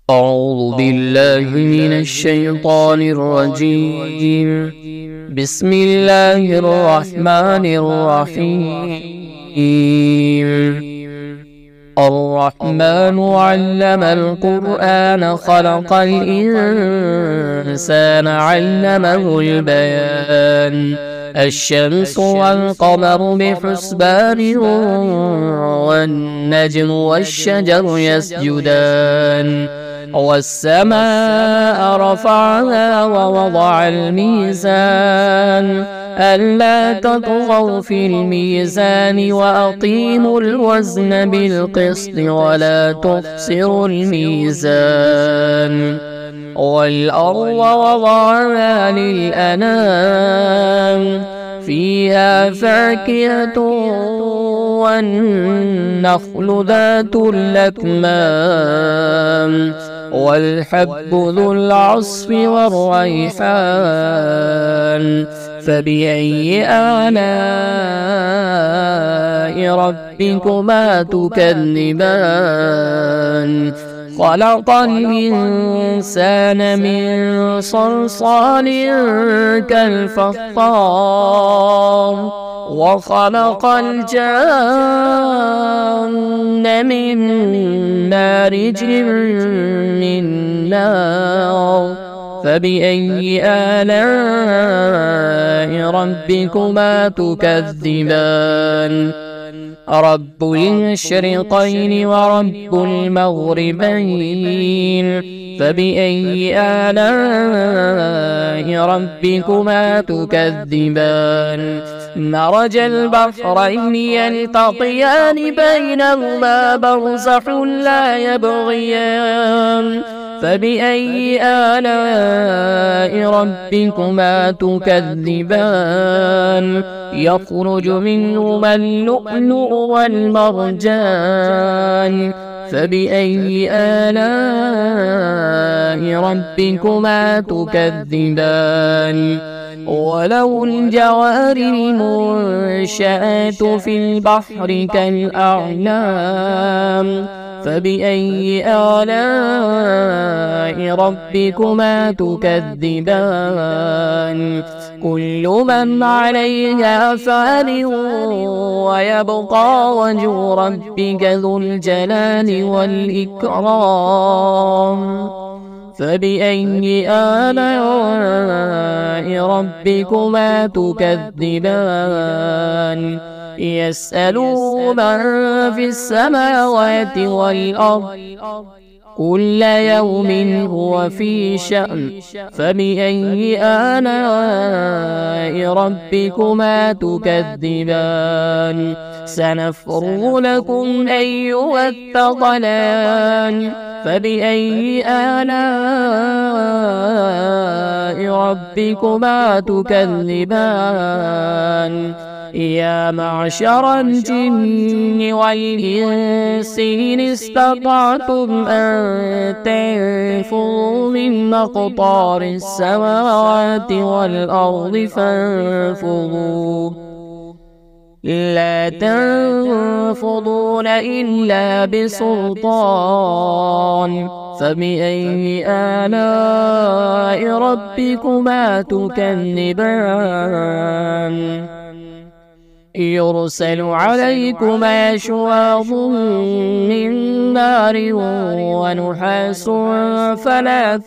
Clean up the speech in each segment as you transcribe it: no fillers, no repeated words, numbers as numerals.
أعوذ بالله من الشيطان الرجيم. بسم الله الرحمن الرحيم. الرحمن علم القرآن خلق الإنسان علمه البيان. الشمس والقمر بحسبان والنجم والشجر يسجدان والسماء رفعها ووضع الميزان ألا تطغوا في الميزان وأقيموا الوزن بالقسط ولا تخسروا الميزان والأرض وضعها للأنام فيها فاكهة والنخل ذات الأكمام والحب ذو العصف والريحان فبأي آلاء ربكما تكذبان خلق الإنسان من صلصال كالفخار وخلق الجان من مارج من نار فبأي آلاء ربكما تكذبان رب المشرقين ورب المغربين فبأي آلاء ربكما تكذبان مرج البحرين يلتقيان بينهما برزخ لا يبغيان فبأي آلاء ربكما تكذبان يخرج منهما اللؤلؤ والمرجان فبأي آلاء ربكما تكذبان وله الجوار المنشآت في البحر كالأعلام فبأي آلاء ربكما تكذبان كل من عليها فان ويبقى وجه ربك ذو الجلال والإكرام فبأي آلاء ربكما تكذبان يسأله من في السماوات والأرض كل يوم هو في شأن فبأي آلاء ربكما تكذبان سنفرغ لكم أيها الثقلان فبأي آلاء ربكما تكذبان يا معشر الجن والإنس إن استطعتم أن تنفذوا من أقطار السماوات والأرض فانفذوا لا تنفذون إلا بسلطان فبأي آلاء ربكما تكذبان يرسل عليكما شواظ من نار ونحاس فلا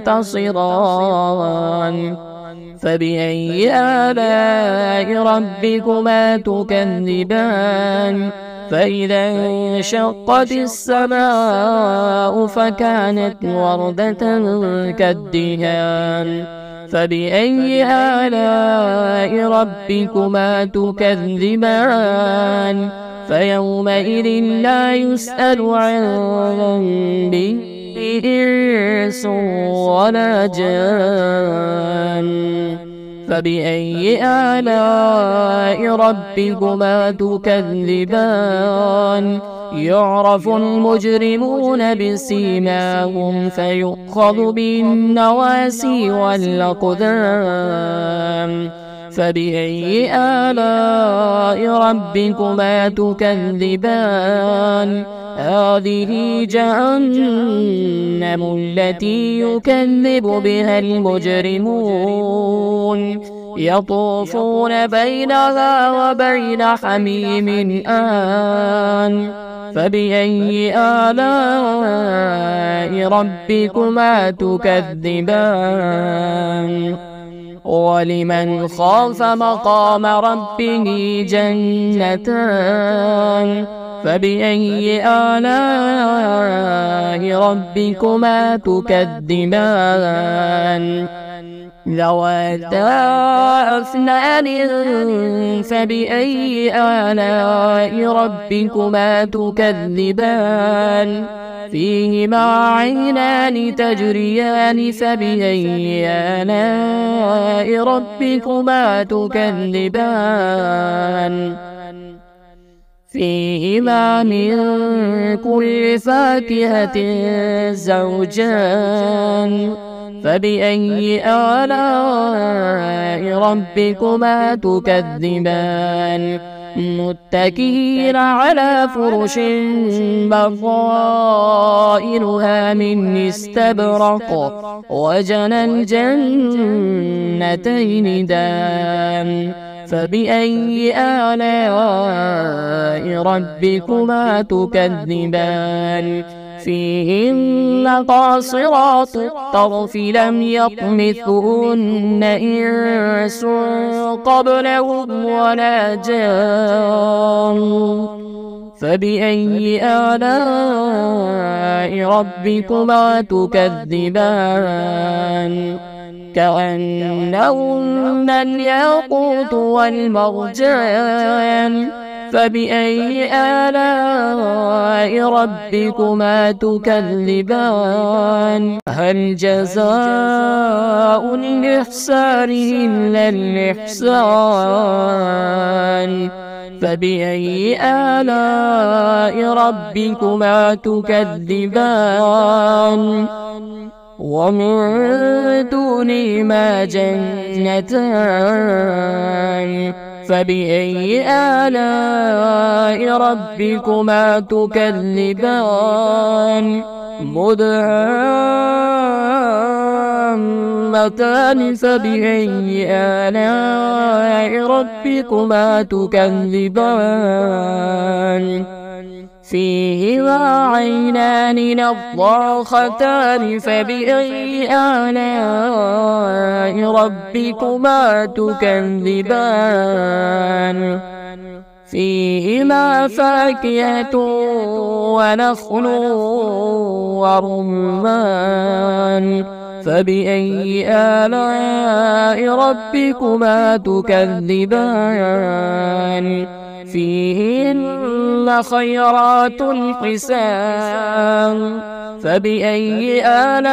تنتصران فبأي آلاء ربكما تكذبان فإذا انشقت السماء فكانت وردة كالدهان فبأي آلاء ربكما تكذبان فيومئذ لا يسأل عن ذنبه إنس ولا جان فبأي آلاء ربكما تكذبان يعرف المجرمون بسيماهم فيؤخذ بالنواسي والأقدام فبأي آلاء ربكما تكذبان هذه جهنم جهنم التي يكذب بها المجرمون يطوفون بينها وبين حميم آن فبأي آلاء ربكما تكذبان ولمن خاف مقام ربه جنتان فبأي آلاء ربكما تكذبان ذواتا أفنان فبأي آلاء ربكما تكذبان فيهما عينان تجريان فبأي آلاء ربكما تكذبان فيهما من كل فاكهة زوجان فبأي آلاء ربكما تكذبان متكئين على فرش بطائنها من استبرق وجنى الجنتين دان فبأي آلاء ربكما تكذبان فيهن قاصرات الطرف لم يطمثهن إنس قبلهم ولا جان فبأي آلاء ربكما تكذبان كأنهن الياقوت والمرجان فبأي آلاء ربكما تكذبان هل جزاء الإحسان إلا الإحسان فبأي آلاء ربكما تكذبان ومن دونهما جنتان فبأي آلاء ربكما تكذبان مدهامتان فبأي آلاء ربكما تكذبان فيهما عينان نضاختان فبأي آلاء ربكما تكذبان فيهما فاكهة ونخل ورمان فبأي آلاء ربكما تكذبان فيهن خيرات حسان فبأي آلاء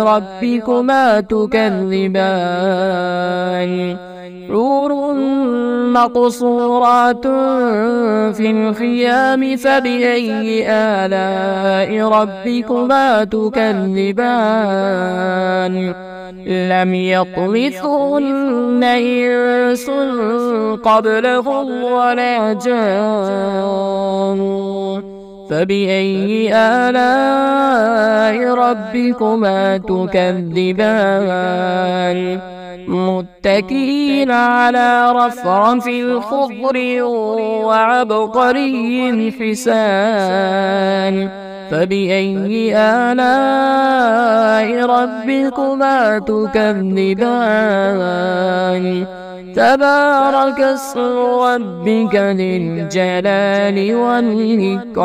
ربكما تكذبان حور مقصورات في الخيام فبأي آلاء ربكما تكذبان لم يطمثهن إنس قبلهم ولا جان فبأي آلاء ربكما تكذبان متكئين على رفرف خضر وعبقري حسان فبأي آلاء ربكما تكذبان تبارك اسم ربك ذي الجلال والإكرام.